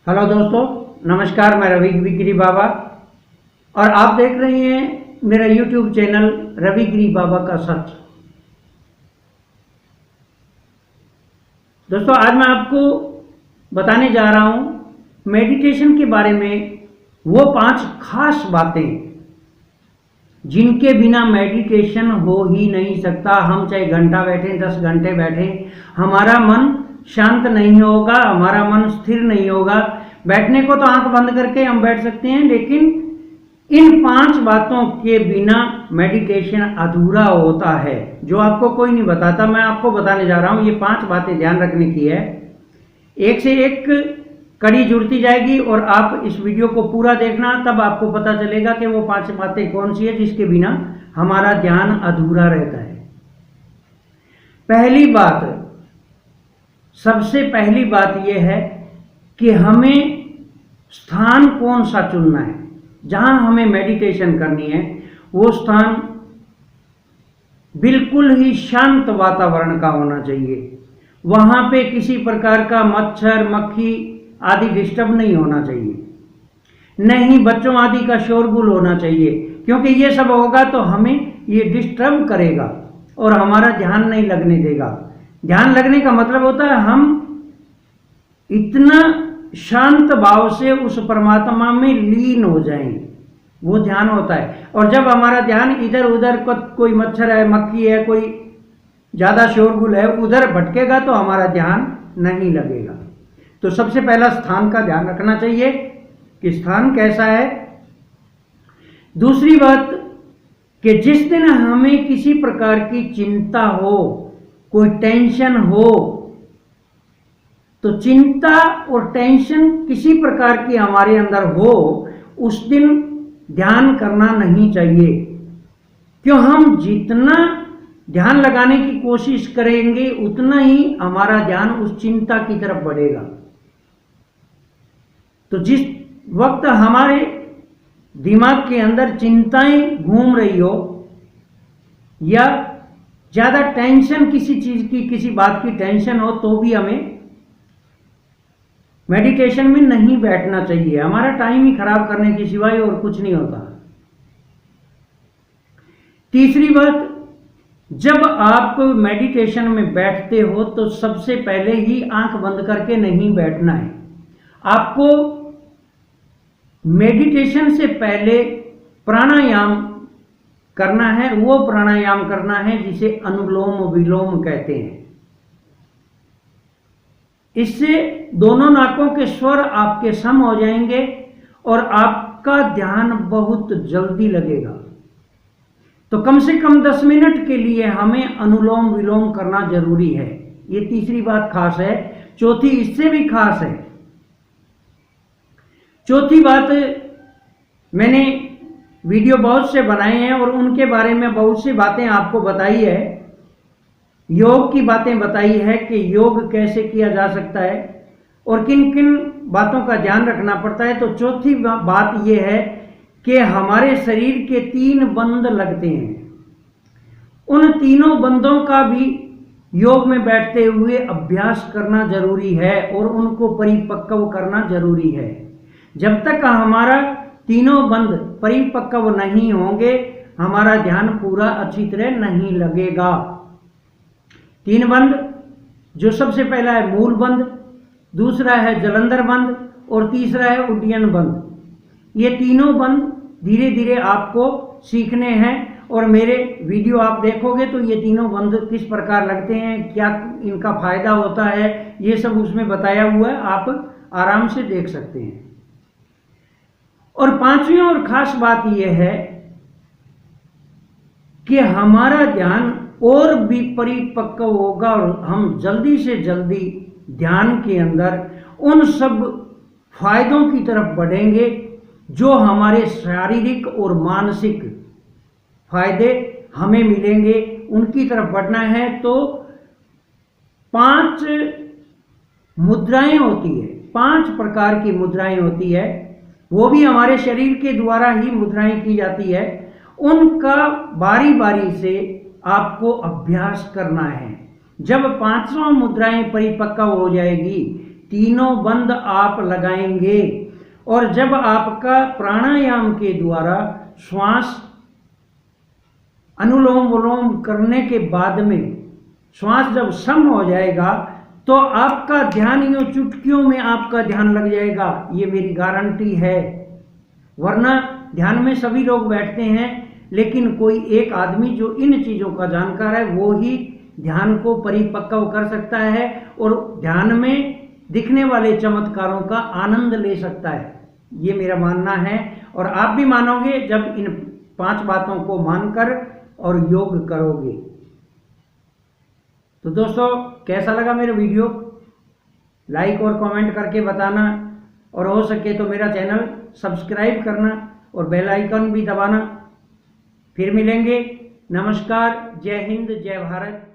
Hello दोस्तों, नमस्कार। मैं रवि गिरी बाबा और आप देख रहे हैं मेरा यूट्यूब चैनल रवि गिरी बाबा का सच। दोस्तों, आज मैं आपको बताने जा रहा हूं मेडिटेशन के बारे में, वो 5 खास बातें जिनके बिना मेडिटेशन हो ही नहीं सकता। हम चाहे घंटा बैठें, 10 घंटे बैठें, हमारा मन शांत नहीं होगा, हमारा मन स्थिर नहीं होगा। बैठने को तो आंख बंद करके हम बैठ सकते हैं, लेकिन इन 5 बातों के बिना मेडिटेशन अधूरा होता है, जो आपको कोई नहीं बताता। मैं आपको बताने जा रहा हूं। ये 5 बातें ध्यान रखने की है। एक से एक कड़ी जुड़ती जाएगी और आप इस वीडियो को पूरा देखना, तब आपको पता चलेगा कि वो 5 बातें कौन सी है जिसके बिना हमारा ध्यान अधूरा रहता है। पहली बात, सबसे पहली बात यह है कि हमें स्थान कौन सा चुनना है। जहां हमें मेडिटेशन करनी है वो स्थान बिल्कुल ही शांत वातावरण का होना चाहिए। वहां पे किसी प्रकार का मच्छर, मक्खी आदि डिस्टर्ब नहीं होना चाहिए, नहीं बच्चों आदि का शोरगुल होना चाहिए, क्योंकि ये सब होगा तो हमें ये डिस्टर्ब करेगा और हमारा ध्यान नहीं लगने देगा। ध्यान लगने का मतलब होता है हम इतना शांत भाव से उस परमात्मा में लीन हो जाएं, वो ध्यान होता है। और जब हमारा ध्यान इधर उधर कोई मच्छर है, मक्खी है, कोई ज़्यादा शोरगुल है, उधर भटकेगा तो हमारा ध्यान नहीं लगेगा। तो सबसे पहला स्थान का ध्यान रखना चाहिए कि स्थान कैसा है। दूसरी बात कि जिस दिन हमें किसी प्रकार की चिंता हो, कोई टेंशन हो, तो चिंता और टेंशन किसी प्रकार की हमारे अंदर हो, उस दिन ध्यान करना नहीं चाहिए। क्यों, हम जितना ध्यान लगाने की कोशिश करेंगे उतना ही हमारा ध्यान उस चिंता की तरफ बढ़ेगा। तो जिस वक्त हमारे दिमाग के अंदर चिंताएं घूम रही हो या ज़्यादा टेंशन, किसी चीज़ की, किसी बात की टेंशन हो, तो भी हमें मेडिटेशन में नहीं बैठना चाहिए। हमारा टाइम ही खराब करने के सिवाय और कुछ नहीं होता। तीसरी बात, जब आप मेडिटेशन में बैठते हो तो सबसे पहले ही आंख बंद करके नहीं बैठना है। आपको मेडिटेशन से पहले प्राणायाम करना है। वो प्राणायाम करना है जिसे अनुलोम विलोम कहते हैं। इससे दोनों नाकों के स्वर आपके सम हो जाएंगे और आपका ध्यान बहुत जल्दी लगेगा। तो कम से कम 10 मिनट के लिए हमें अनुलोम विलोम करना जरूरी है। ये तीसरी बात खास है। चौथी इससे भी खास है। चौथी बात, मैंने वीडियो बहुत से बनाए हैं और उनके बारे में बहुत सी बातें आपको बताई है। योग की बातें बताई है कि योग कैसे किया जा सकता है और किन किन बातों का ध्यान रखना पड़ता है। तो चौथी बात यह है कि हमारे शरीर के 3 बंध लगते हैं। उन तीनों बंधों का भी योग में बैठते हुए अभ्यास करना जरूरी है और उनको परिपक्व करना जरूरी है। जब तक हमारा तीनों बंध परिपक्व नहीं होंगे, हमारा ध्यान पूरा अच्छी तरह नहीं लगेगा। 3 बंध, जो सबसे पहला है मूल बंध, दूसरा है जलंधर बंध और तीसरा है उड्डयन बंध। ये तीनों बंध धीरे धीरे आपको सीखने हैं और मेरे वीडियो आप देखोगे तो ये तीनों बंध किस प्रकार लगते हैं, क्या इनका फायदा होता है, ये सब उसमें बताया हुआ है। आप आराम से देख सकते हैं। और 5वीं और खास बात यह है कि हमारा ध्यान और भी परिपक्व होगा और हम जल्दी से जल्दी ध्यान के अंदर उन सब फायदों की तरफ बढ़ेंगे जो हमारे शारीरिक और मानसिक फायदे हमें मिलेंगे, उनकी तरफ बढ़ना है। तो 5 मुद्राएं होती है, 5 प्रकार की मुद्राएं होती है, वो भी हमारे शरीर के द्वारा ही मुद्राएं की जाती है। उनका बारी बारी से आपको अभ्यास करना है। जब 5वां मुद्राएं परिपक्व हो जाएगी तीनों बंद आप लगाएंगे और जब आपका प्राणायाम के द्वारा श्वास अनुलोम विलोम करने के बाद में श्वास जब सम हो जाएगा तो आपका ध्यान यूं चुटकियों में आपका ध्यान लग जाएगा, ये मेरी गारंटी है। वरना ध्यान में सभी लोग बैठते हैं, लेकिन कोई एक आदमी जो इन चीज़ों का जानकार है वो ही ध्यान को परिपक्व कर सकता है और ध्यान में दिखने वाले चमत्कारों का आनंद ले सकता है। ये मेरा मानना है और आप भी मानोगे जब इन 5 बातों को मानकर और योग करोगे। तो दोस्तों, कैसा लगा मेरा वीडियो? लाइक और कमेंट करके बताना और हो सके तो मेरा चैनल सब्सक्राइब करना और बेल आइकन भी दबाना। फिर मिलेंगे। नमस्कार, जय हिंद, जय भारत।